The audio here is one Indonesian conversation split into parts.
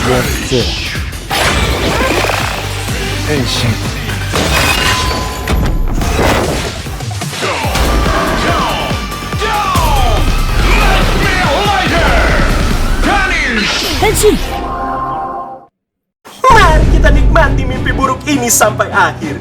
4つ変身 Henshin! Mari kita nikmati mimpi buruk ini sampai akhir.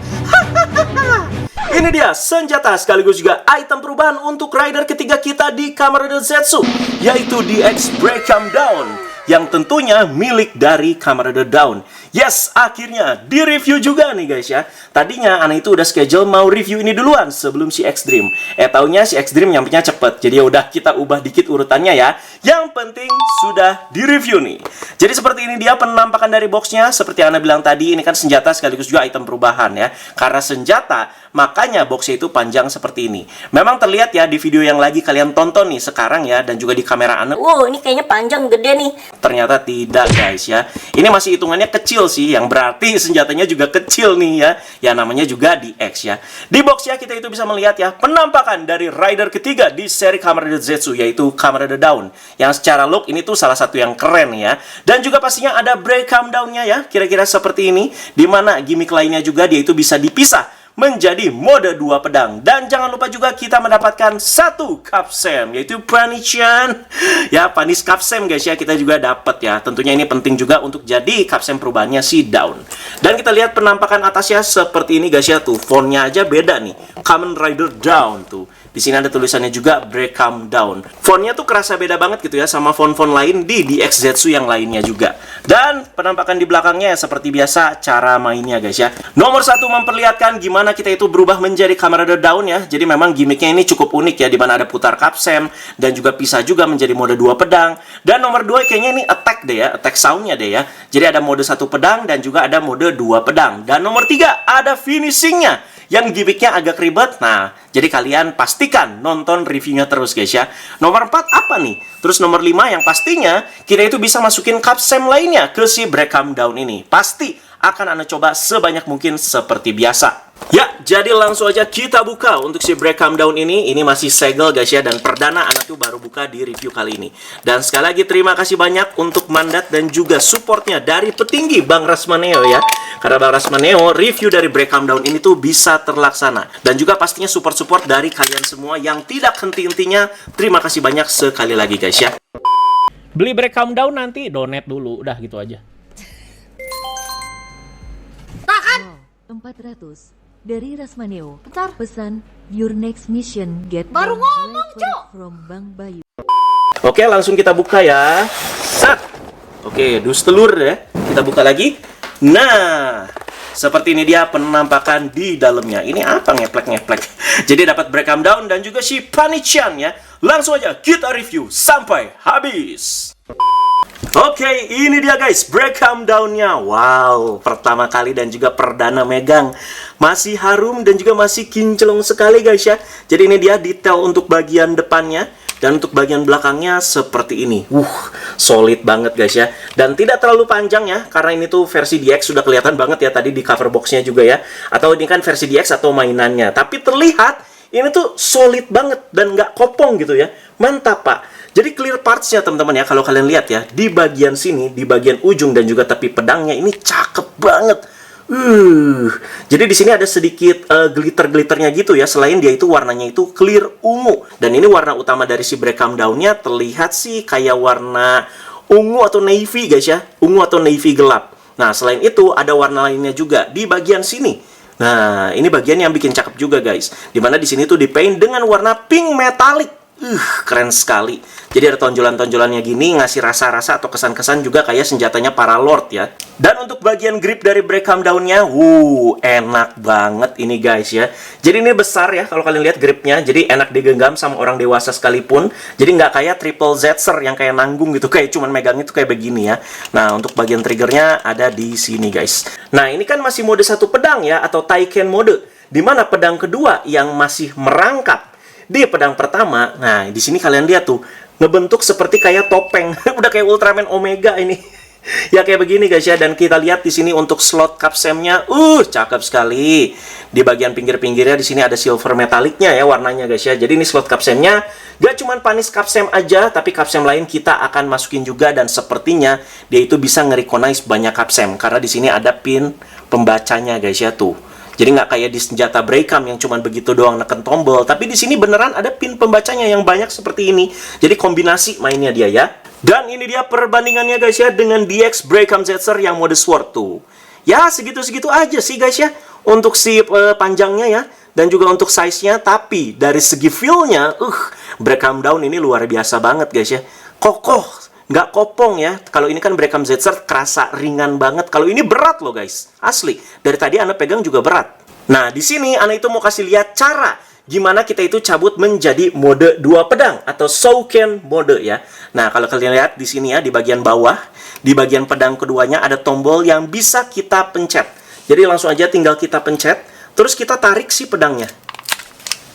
Ini dia senjata sekaligus juga item perubahan untuk rider ketiga kita di Kamen Rider Zetsu, yaitu DX Breakdown Down, yang tentunya milik dari Kamen Rider Down. Yes, akhirnya di-review juga nih guys ya. Tadinya Ana itu udah schedule mau review ini duluan sebelum si X-Dream. Taunya si X-Dream nyampenya cepet. Jadi ya udah kita ubah dikit urutannya ya. Yang penting sudah di-review nih. Jadi seperti ini dia penampakan dari boxnya. Seperti yang Ana bilang tadi, ini kan senjata sekaligus juga item perubahan ya. Karena senjata, makanya boxnya itu panjang seperti ini. Memang terlihat ya di video yang lagi kalian tonton nih sekarang ya, dan juga di kamera Ana. Wow, ini kayaknya panjang, gede nih. Ternyata tidak guys ya. Ini masih hitungannya kecil sih, yang berarti senjatanya juga kecil nih ya. Ya namanya juga DX ya. Di boxnya kita itu bisa melihat ya penampakan dari rider ketiga di seri Kamen Rider Zetsu, yaitu Kamen Rider Down. Yang secara look ini tuh salah satu yang keren ya. Dan juga pastinya ada breakdown down-nya ya, kira-kira seperti ini. Dimana gimmick lainnya juga dia itu bisa dipisah menjadi mode 2 pedang. Dan jangan lupa juga kita mendapatkan satu Capsem, yaitu Panichan. Ya, Panis Capsem guys ya, kita juga dapat ya. Tentunya ini penting juga untuk jadi Capsem perubahannya si Down. Dan kita lihat penampakan atasnya seperti ini guys ya, tuh fontnya aja beda nih. Kamen Rider Down tuh. Di sini ada tulisannya juga Breakdown Down. Fontnya tuh kerasa beda banget gitu ya sama font-font lain di DX Zetsu yang lainnya juga. Dan penampakan di belakangnya seperti biasa cara mainnya guys ya. Nomor 1 memperlihatkan gimana kita itu berubah menjadi Kamen Rider Down ya. Jadi memang gimmicknya ini cukup unik ya, dimana ada putar Capsem dan juga bisa juga menjadi mode 2 pedang. Dan nomor 2 kayaknya ini attack deh ya, attack soundnya deh ya. Jadi ada mode 1 pedang dan juga ada mode 2 pedang. Dan nomor 3 ada finishingnya yang gimmicknya agak ribet. Nah, jadi kalian pastikan nonton reviewnya terus guys ya. Nomor 4 apa nih? Terus nomor 5 yang pastinya kita itu bisa masukin Capsem lainnya ke si Breakdown Down ini. Pasti akan Ana coba sebanyak mungkin seperti biasa. Ya, jadi langsung aja kita buka untuk si Breakdown Down ini. Ini masih segel guys ya, dan perdana Ana tuh baru buka di review kali ini. Dan sekali lagi terima kasih banyak untuk mandat dan juga supportnya dari petinggi Bang Rasmaneo ya. Karena Bang Rasmaneo review dari Breakdown Down ini tuh bisa terlaksana. Dan juga pastinya support-support dari kalian semua yang tidak henti-hentinya. Terima kasih banyak sekali lagi guys ya. Beli Breakdown Down nanti donate dulu, udah gitu aja. 400 dari Rasmaneo. Bentar. Pesan your next mission get Baru ngomong, Cok. from Bang Bayu. Oke, langsung kita buka ya. Sat. Oke, dus telur ya. Kita buka lagi. Nah, seperti ini dia penampakan di dalamnya. Ini apa ngeplek-ngeplek? Jadi dapat Breakdown Down dan juga si Panichan ya. Langsung aja kita review sampai habis. Oke, ini dia guys, Breakdown Down-nya. Wow, pertama kali dan juga perdana megang. Masih harum dan juga masih kinclong sekali guys ya. Jadi ini dia detail untuk bagian depannya. Dan untuk bagian belakangnya seperti ini. Solid banget guys ya. Dan tidak terlalu panjang ya, karena ini tuh versi DX sudah kelihatan banget ya tadi di cover box-nya juga ya. Atau ini kan versi DX atau mainannya. Tapi terlihat ini tuh solid banget dan nggak kopong gitu ya. Mantap pak. Jadi clear parts-nya teman-teman ya, kalau kalian lihat ya, di bagian sini, di bagian ujung dan juga tepi pedangnya ini cakep banget. Jadi di sini ada sedikit glitter-glitternya gitu ya, selain dia itu warnanya itu clear ungu. Dan ini warna utama dari si Breakdown Down-nya terlihat sih kayak warna ungu atau navy guys ya, ungu atau navy gelap. Nah, selain itu ada warna lainnya juga di bagian sini. Nah, ini bagian yang bikin cakep juga guys. Dimana di sini tuh dipaint dengan warna pink metallic. Keren sekali. Jadi ada tonjolan-tonjolannya gini, ngasih rasa-rasa atau kesan-kesan juga kayak senjatanya para lord ya. Dan untuk bagian grip dari Breakdown Down-nya, enak banget ini guys ya. Jadi ini besar ya kalau kalian lihat gripnya. Jadi enak digenggam sama orang dewasa sekalipun. Jadi nggak kayak triple Zetser yang kayak nanggung gitu, kayak cuman megang itu kayak begini ya. Nah, untuk bagian triggernya ada di sini guys. Nah, ini kan masih mode 1 pedang ya, atau Taiken mode. Dimana pedang kedua yang masih merangkap di pedang pertama. Nah, di sini kalian lihat tuh ngebentuk seperti kayak topeng. Udah kayak Ultraman Omega ini. Ya kayak begini guys ya, dan kita lihat di sini untuk slot kapsemnya, cakep sekali. Di bagian pinggir-pinggirnya di sini ada silver metallicnya ya warnanya guys ya. Jadi ini slot kapsemnya gak cuman panis kapsem aja, tapi kapsem lain kita akan masukin juga, dan sepertinya dia itu bisa nge-recognize banyak kapsem karena di sini ada pin pembacanya guys ya tuh. Jadi nggak kayak di senjata Breakam yang cuman begitu doang neken tombol, tapi di sini beneran ada pin pembacanya yang banyak seperti ini. Jadi kombinasi mainnya dia ya. Dan ini dia perbandingannya guys ya dengan DX Breakam Zetzer yang mode Sword tuh. Ya segitu-segitu aja sih guys ya untuk si panjangnya ya, dan juga untuk size-nya. Tapi dari segi feel-nya, Breakam Down ini luar biasa banget guys ya. Kokoh, nggak kopong ya. Kalau ini kan Breakam Zetzer kerasa ringan banget. Kalau ini berat loh guys, asli. Dari tadi Ana pegang juga berat. Nah di sini Ana itu mau kasih lihat cara gimana kita itu cabut menjadi mode 2 pedang atau Shouken mode ya. Nah, kalau kalian lihat di sini ya, di bagian bawah, di bagian pedang keduanya ada tombol yang bisa kita pencet. Jadi langsung aja tinggal kita pencet, terus kita tarik si pedangnya.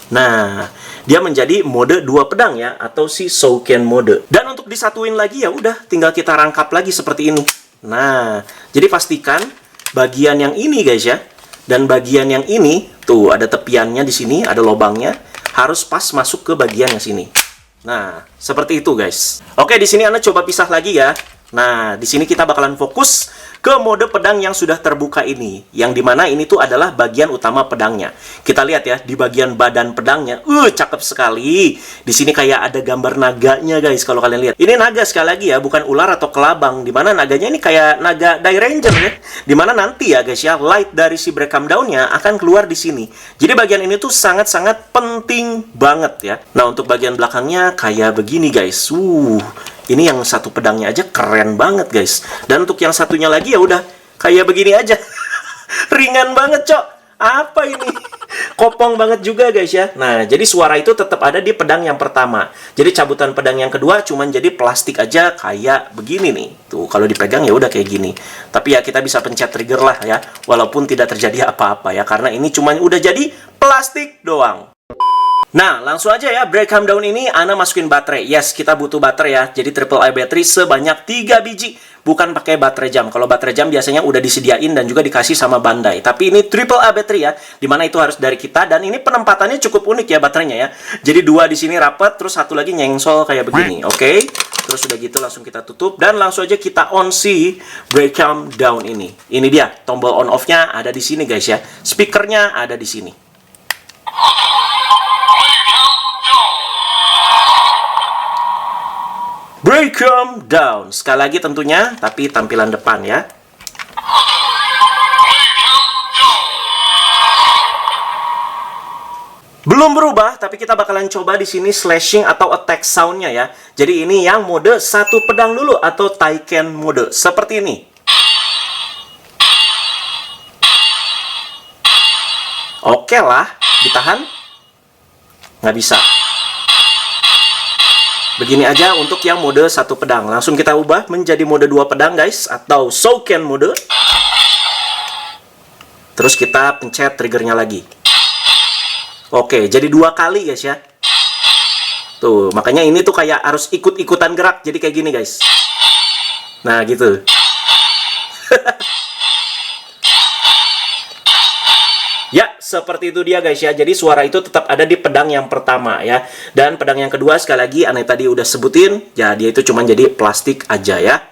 Nah, dia menjadi mode 2 pedang ya, atau si Shouken mode. Dan untuk disatuin lagi ya udah, tinggal kita rangkap lagi seperti ini. Nah, jadi pastikan bagian yang ini guys ya, dan bagian yang ini tuh ada tepiannya di sini, ada lubangnya, harus pas masuk ke bagian yang sini. Nah, seperti itu guys. Oke, di sini Ana coba pisah lagi ya. Nah, di sini kita bakalan fokus ke mode pedang yang sudah terbuka ini, yang dimana ini tuh adalah bagian utama pedangnya. Kita lihat ya, di bagian badan pedangnya, cakep sekali. Di sini kayak ada gambar naganya guys, kalau kalian lihat. Ini naga sekali lagi ya, bukan ular atau kelabang. Dimana naganya ini kayak naga Die Ranger ya. Dimana nanti ya guys ya, light dari si Breakam Down-nya akan keluar di sini. Jadi bagian ini tuh sangat-sangat penting banget ya. Nah, untuk bagian belakangnya kayak begini guys. Ini yang satu pedangnya aja keren banget guys. Dan untuk yang satunya lagi ya udah kayak begini aja. Ringan banget cok. Apa ini? Kopong banget juga guys ya. Nah, jadi suara itu tetap ada di pedang yang pertama. Jadi cabutan pedang yang kedua cuman jadi plastik aja kayak begini nih. Tuh, kalau dipegang ya udah kayak gini. Tapi ya kita bisa pencet trigger lah ya, walaupun tidak terjadi apa-apa ya, karena ini cuman udah jadi plastik doang. Nah, langsung aja ya, Breakam Down ini Ana masukin baterai. Yes, kita butuh baterai ya. Jadi triple A battery sebanyak 3 biji. Bukan pakai baterai jam. Kalau baterai jam biasanya udah disediain dan juga dikasih sama Bandai. Tapi ini triple A battery ya, dimana itu harus dari kita. Dan ini penempatannya cukup unik ya baterainya ya. Jadi 2 di sini rapat, terus 1 lagi nyengsol kayak begini. Oke. Terus udah gitu langsung kita tutup. Dan langsung aja kita on si Breakam Down ini. Ini dia, tombol on off-nya ada di sini guys ya. Speakernya ada di sini. Breakam Down. Sekali lagi tentunya, tapi tampilan depan ya. Belum berubah, tapi kita bakalan coba di sini slashing atau attack soundnya ya. Jadi ini yang mode 1 pedang dulu atau Taiken mode. Seperti ini. Oke lah, ditahan. Nggak bisa. Begini aja untuk yang mode 1 pedang. Langsung kita ubah menjadi mode 2 pedang guys, atau Shouken mode. Terus kita pencet triggernya lagi. Oke, jadi 2 kali guys ya. Tuh, makanya ini tuh kayak harus ikut-ikutan gerak. Jadi kayak gini guys. Nah gitu. Ya, seperti itu dia guys ya. Jadi suara itu tetap ada di pedang yang pertama ya. Dan pedang yang kedua sekali lagi Ana tadi udah sebutin, ya dia itu cuma jadi plastik aja ya.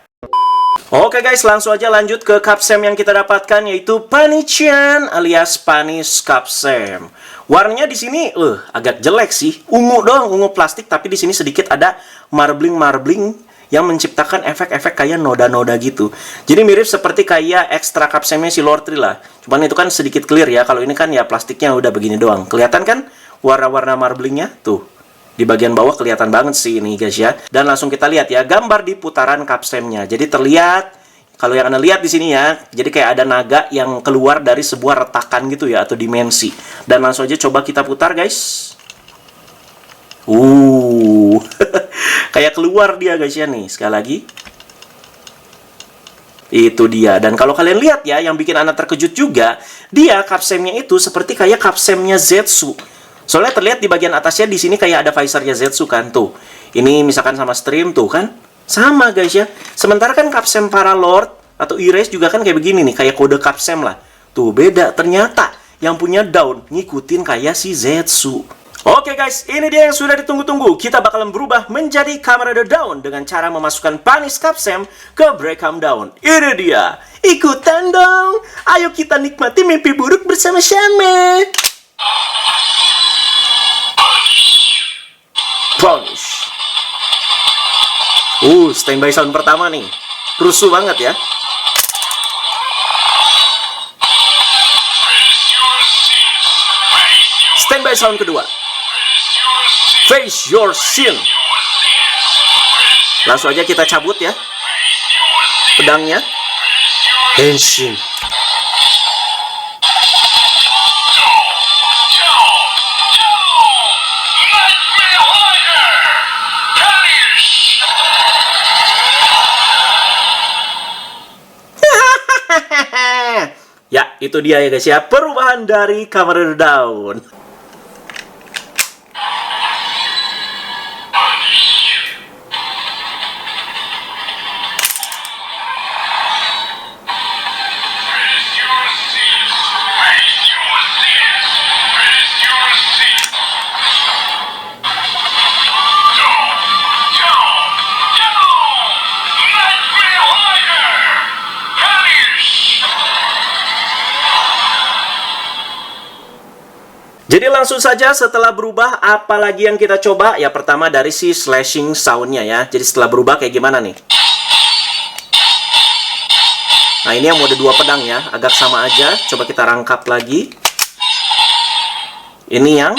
Oke guys, langsung aja lanjut ke kapsem yang kita dapatkan, yaitu Panichan alias Panis Kapsem. Warnanya di sini agak jelek sih. Ungu doang, ungu plastik, tapi di sini sedikit ada marbling-marbling yang menciptakan efek-efek kayak noda-noda gitu. Jadi mirip seperti kayak ekstra kapsemnya si Lord Tree lah. Cuman itu kan sedikit clear ya. Kalau ini kan ya plastiknya udah begini doang. Kelihatan kan warna-warna marblingnya? Tuh. Di bagian bawah kelihatan banget sih ini guys ya. Dan langsung kita lihat ya gambar di putaran kapsemnya. Jadi terlihat, kalau yang Anda lihat di sini ya, jadi kayak ada naga yang keluar dari sebuah retakan gitu ya, atau dimensi. Dan langsung aja coba kita putar guys. Kayak keluar dia guys ya nih. Sekali lagi. Itu dia. Dan kalau kalian lihat ya, yang bikin Ana terkejut juga, dia kapsemnya itu seperti kayak kapsemnya Zetsu. Soalnya terlihat di bagian atasnya di sini kayak ada visornya Zetsu kan tuh. Ini misalkan sama stream tuh kan. Sama guys ya. Sementara kan Capsem para Lord atau Erase juga kan kayak begini nih, kayak kode Capsem lah. Tuh beda, ternyata yang punya daun ngikutin kayak si Zetsu. Oke guys, ini dia yang sudah ditunggu-tunggu. Kita bakalan berubah menjadi Kamen Rider Dawn dengan cara memasukkan Punish Capsem ke Breakdown Dawn. Ini dia. Ikutan dong. Ayo kita nikmati mimpi buruk bersama-sama. Punish. Standby sound pertama nih. Rusuh banget ya. Standby sound kedua. Face your sin. Langsung aja kita cabut ya pedangnya. Henshin. Ya, itu dia ya guys ya, perubahan dari Kamen Rider Dawn. Jadi langsung saja setelah berubah, apalagi yang kita coba? Ya pertama dari si slashing soundnya ya. Jadi setelah berubah kayak gimana nih? Nah ini yang mode 2 pedang ya, agak sama aja. Coba kita rangkap lagi. Ini yang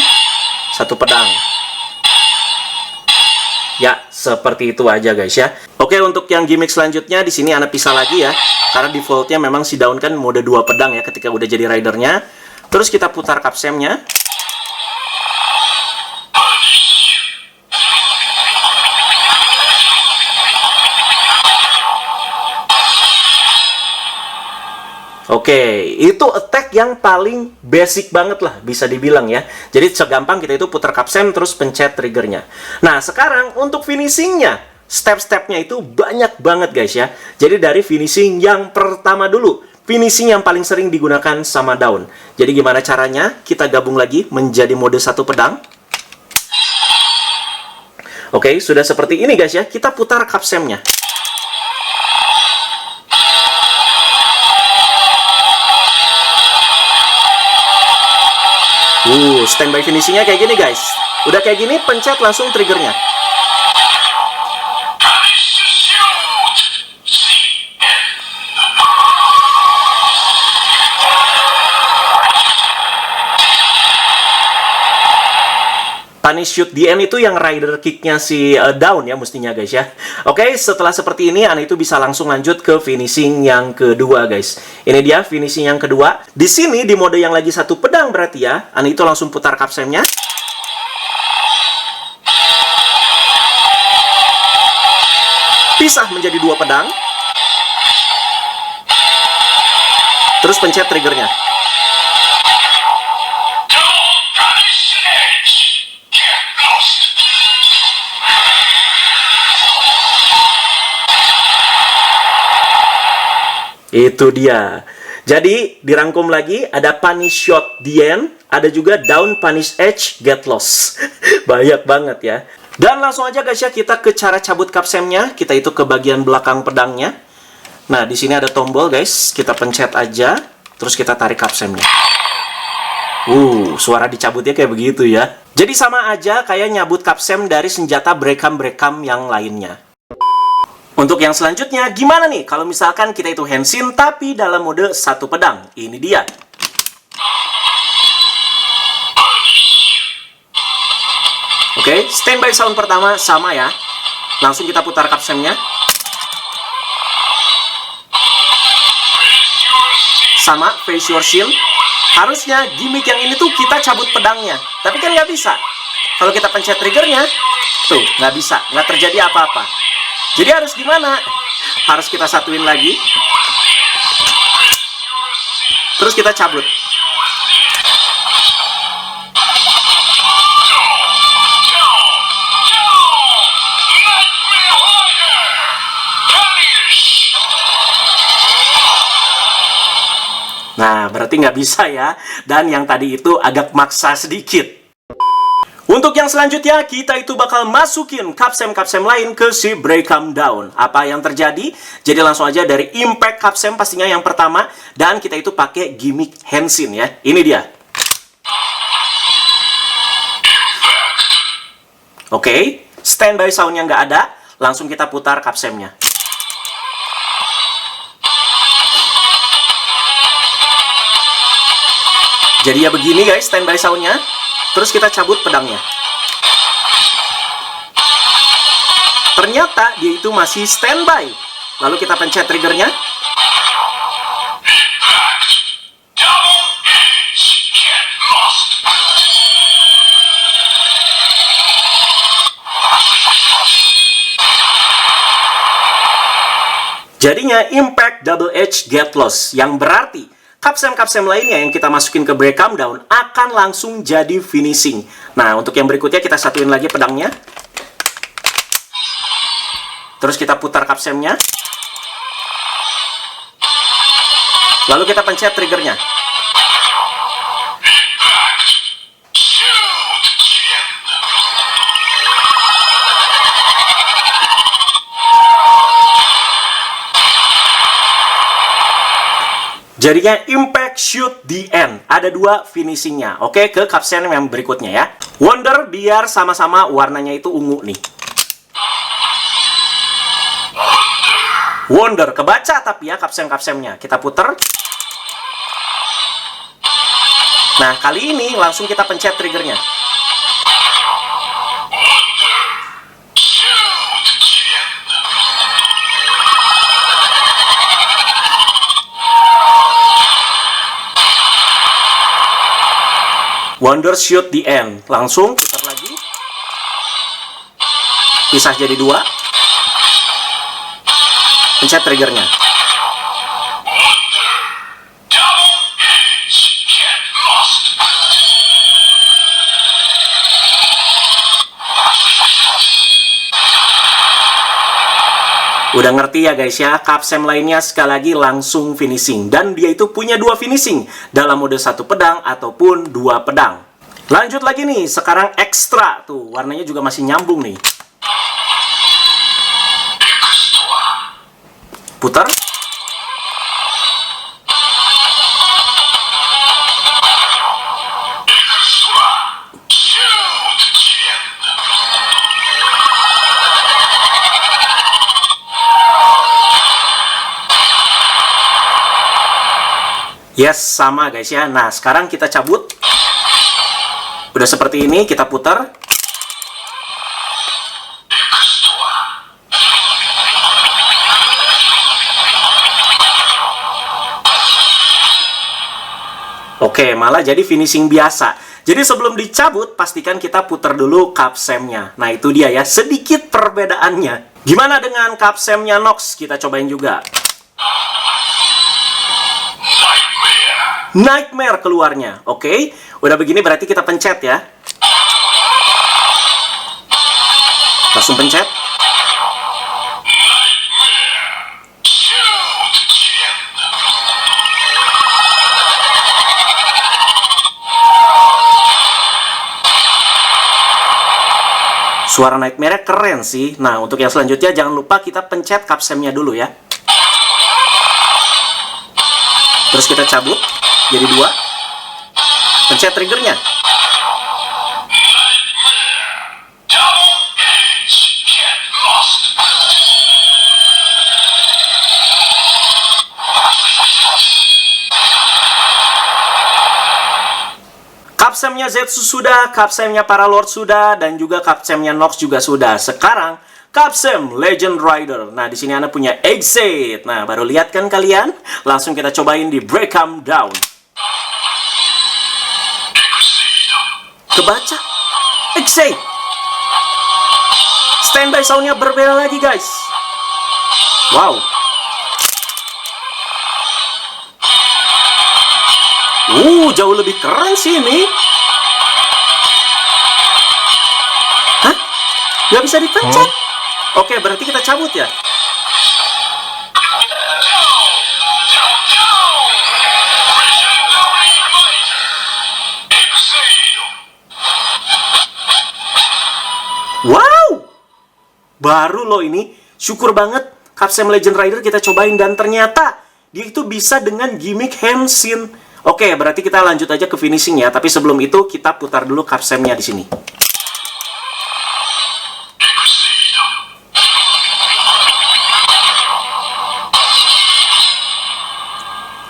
satu pedang. Ya seperti itu aja guys ya. Oke, untuk yang gimmick selanjutnya di sini Ana pisah lagi ya. Karena defaultnya memang si Dawn kan mode 2 pedang ya ketika udah jadi ridernya. Terus kita putar Capsemnya. Oke, itu attack yang paling basic banget lah, bisa dibilang ya. Jadi segampang kita itu putar Capsem terus pencet triggernya. Nah, sekarang untuk finishingnya, step-stepnya itu banyak banget guys ya. Jadi dari finishing yang pertama dulu, finishing yang paling sering digunakan sama Dawn. Jadi gimana caranya? Kita gabung lagi menjadi mode 1 pedang. Oke, sudah seperti ini guys ya. Kita putar Capsemnya. Standby finishingnya kayak gini guys. Udah kayak gini, pencet langsung triggernya. Punish Shoot the End itu yang rider kicknya si Dawn ya mestinya guys ya. Oke, setelah seperti ini Ana itu bisa langsung lanjut ke finishing yang kedua guys. Ini dia finishing yang kedua. Di sini di mode yang lagi satu pedang berarti ya. Ana itu langsung putar Capsemnya. Pisah menjadi 2 pedang. Terus pencet triggernya. Itu dia. Jadi, dirangkum lagi, ada Punish Shot the End, ada juga Down Punish Edge Get Lost. Banyak banget ya. Dan langsung aja guys ya, kita ke cara cabut Capsemnya. Kita itu ke bagian belakang pedangnya. Nah, di sini ada tombol guys. Kita pencet aja, terus kita tarik Capsemnya. Suara dicabutnya kayak begitu ya. Jadi sama aja kayak nyabut Capsem dari senjata Breakam yang lainnya. Untuk yang selanjutnya, gimana nih kalau misalkan kita itu Henshin tapi dalam mode 1 pedang? Ini dia. Oke, standby sound pertama sama ya. Langsung kita putar Capsemnya. Sama, face your shield. Harusnya gimmick yang ini tuh kita cabut pedangnya. Tapi kan nggak bisa. Kalau kita pencet triggernya, tuh nggak bisa. Nggak terjadi apa-apa. Jadi harus gimana? Harus kita satuin lagi. Terus kita cabut. Nah, berarti nggak bisa ya. Dan yang tadi itu agak maksa sedikit. Untuk yang selanjutnya, kita itu bakal masukin kapsem-kapsem lain ke si Break 'em Down. Apa yang terjadi? Jadi langsung aja dari Impact kapsem pastinya yang pertama. Dan kita itu pakai gimmick Henshin ya. Ini dia. Oke, standby soundnya nggak ada. Langsung kita putar kapsemnya. Jadi ya begini guys, standby soundnya. Terus kita cabut pedangnya. Ternyata dia itu masih standby. Lalu kita pencet triggernya. Jadinya Impact Double Edge Get Lost, yang berarti kapsem-kapsem lainnya yang kita masukin ke Break 'em Down akan langsung jadi finishing. Nah, untuk yang berikutnya kita satuin lagi pedangnya. Terus kita putar kapsemnya. Lalu kita pencet triggernya. Jadinya Impact Shoot the End. Ada dua finishingnya. Oke, ke kapsen yang berikutnya ya. Wonder biar sama-sama warnanya itu ungu nih. Wonder, kebaca tapi ya kapsem-kapsemnya. Kita puter. Nah, kali ini langsung kita pencet triggernya. Wonder Shoot the End. Langsung putar lagi. Pisah jadi dua. Pencet triggernya. Udah ngerti ya guys ya, kapsem lainnya sekali lagi langsung finishing. Dan dia itu punya dua finishing, dalam mode satu pedang ataupun dua pedang. Lanjut lagi nih, sekarang ekstra tuh, warnanya juga masih nyambung nih. Putar. Yes, sama guys ya. Nah, sekarang kita cabut. Udah seperti ini, kita putar. Oke, malah jadi finishing biasa. Jadi sebelum dicabut, pastikan kita putar dulu kapsemnya. Nah, itu dia ya, sedikit perbedaannya. Gimana dengan kapsemnya Nox? Kita cobain juga. Nightmare keluarnya. Oke, udah begini berarti kita pencet ya. Langsung pencet. Suara Nightmare keren sih. Nah, untuk yang selanjutnya jangan lupa kita pencet kapsemnya dulu ya. Terus kita cabut jadi dua. Pencet triggernya. Kapsemnya Zetsu sudah, kapsemnya Paralord sudah, dan juga kapsemnya Nox juga sudah. Sekarang kapsem Legend Rider. Nah, di sini Anda punya Exit. Nah, baru lihat kan kalian? Langsung kita cobain di Break 'em Down. Kebaca. Exit. Standby soundnya berbeda lagi, guys. Wow. Jauh lebih keren sih ini. Hah? Gak bisa dipencet? Oke, berarti kita cabut ya. baru loh ini. Syukur banget Capsem Legend Rider kita cobain dan ternyata dia itu bisa dengan gimmick Henshin. Oke, berarti kita lanjut aja ke finishing ya. Tapi sebelum itu kita putar dulu Capsemnya di sini.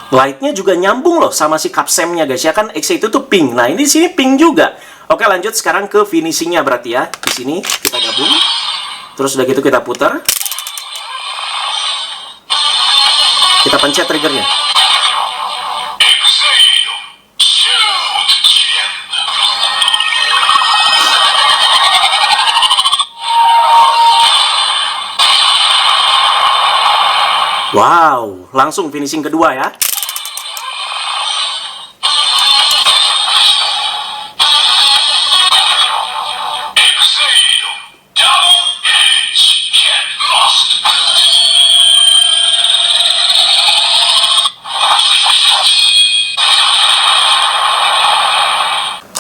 Lightnya juga nyambung loh sama si Capsemnya guys ya, kan X itu tuh pink. Nah ini di sini pink juga. Oke, lanjut sekarang ke finishingnya berarti ya. Di sini kita gabung. Terus udah gitu kita putar. Kita pencet triggernya. Wow, langsung finishing kedua ya.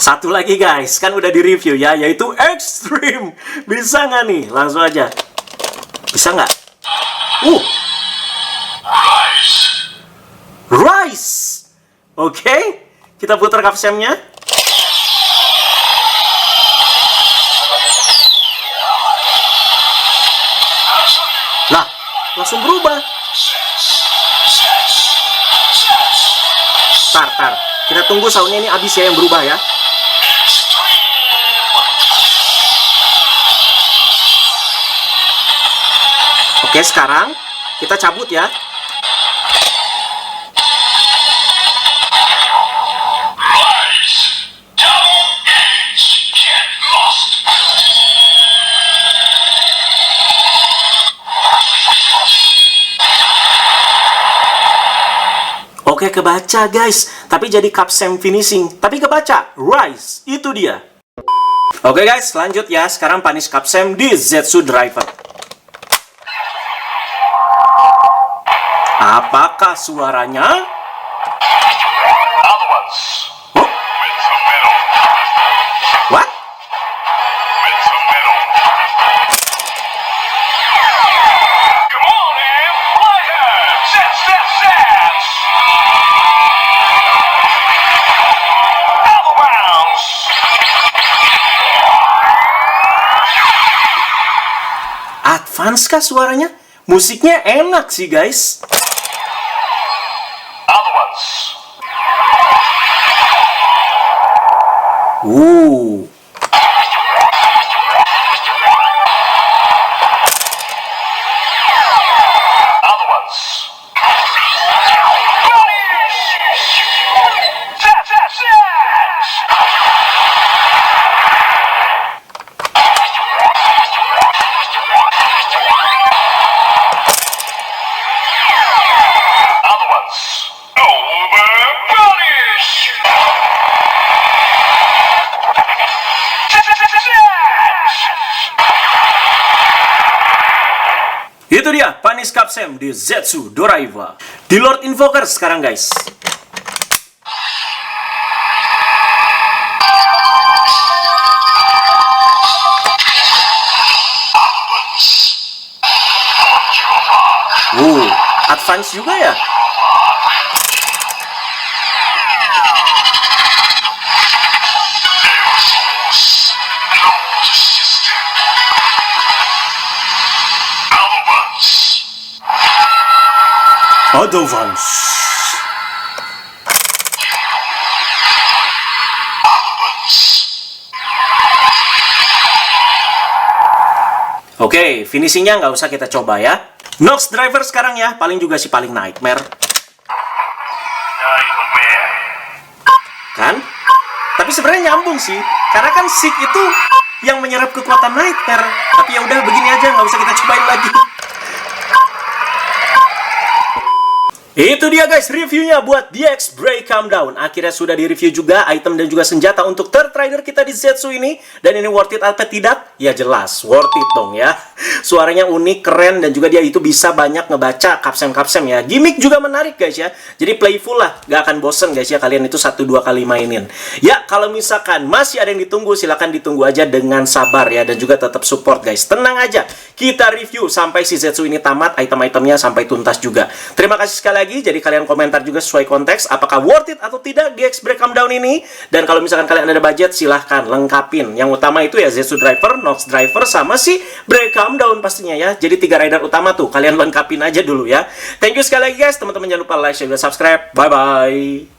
Satu lagi guys, kan udah di review ya, yaitu Extreme. Bisa nggak nih? Langsung aja. Bisa nggak? Rise. Oke, kita putar Capsemnya. Nah, langsung berubah. Tar. Kita tunggu soundnya ini habis ya yang berubah ya. Oke, sekarang kita cabut ya. Oke, kebaca guys. Tapi jadi Capsem finishing. Tapi kebaca. Rise. Itu dia. Oke guys, lanjut ya. Sekarang punish Capsem di Zetsu Driver. Apakah suaranya? Oh? What? Advance kah suaranya? Musiknya enak sih guys. Itu dia, punish Capsem di Zetsu Driver. Di Lord Invoker sekarang guys. Advance juga ya. Advance. Oke, finishingnya nggak usah kita coba ya. Nox Driver sekarang ya, paling juga si paling nightmare. Kan? Tapi sebenarnya nyambung sih, karena kan Sick itu yang menyerap kekuatan nightmare. Tapi ya udah begini aja, nggak usah kita cobain lagi. Itu dia guys reviewnya buat DX Break Calm Down. Akhirnya sudah di review juga item dan juga senjata untuk third rider kita di Zetsu ini. Dan ini worth it apa tidak? Ya jelas, worth it dong ya. Suaranya unik, keren, dan juga dia itu bisa banyak ngebaca kapsem-kapsem ya. Gimmick juga menarik guys ya. Jadi playful lah, gak akan bosen guys ya kalian itu 1-2 kali mainin. Ya, kalau misalkan masih ada yang ditunggu, silahkan ditunggu aja dengan sabar ya. Dan juga tetap support guys. Tenang aja, kita review sampai si Zetsu ini tamat, item-itemnya sampai tuntas juga. Terima kasih sekali lagi, jadi kalian komentar juga sesuai konteks, apakah worth it atau tidak di X Breakdown ini. Dan kalau misalkan kalian ada budget, silahkan lengkapin. Yang utama itu ya Zetsu Driver, Nox Driver, sama si Breakdown pastinya ya. Jadi 3 rider utama tuh, kalian lengkapin aja dulu ya. Thank you sekali lagi guys, teman-teman jangan lupa like, share, dan subscribe. Bye-bye.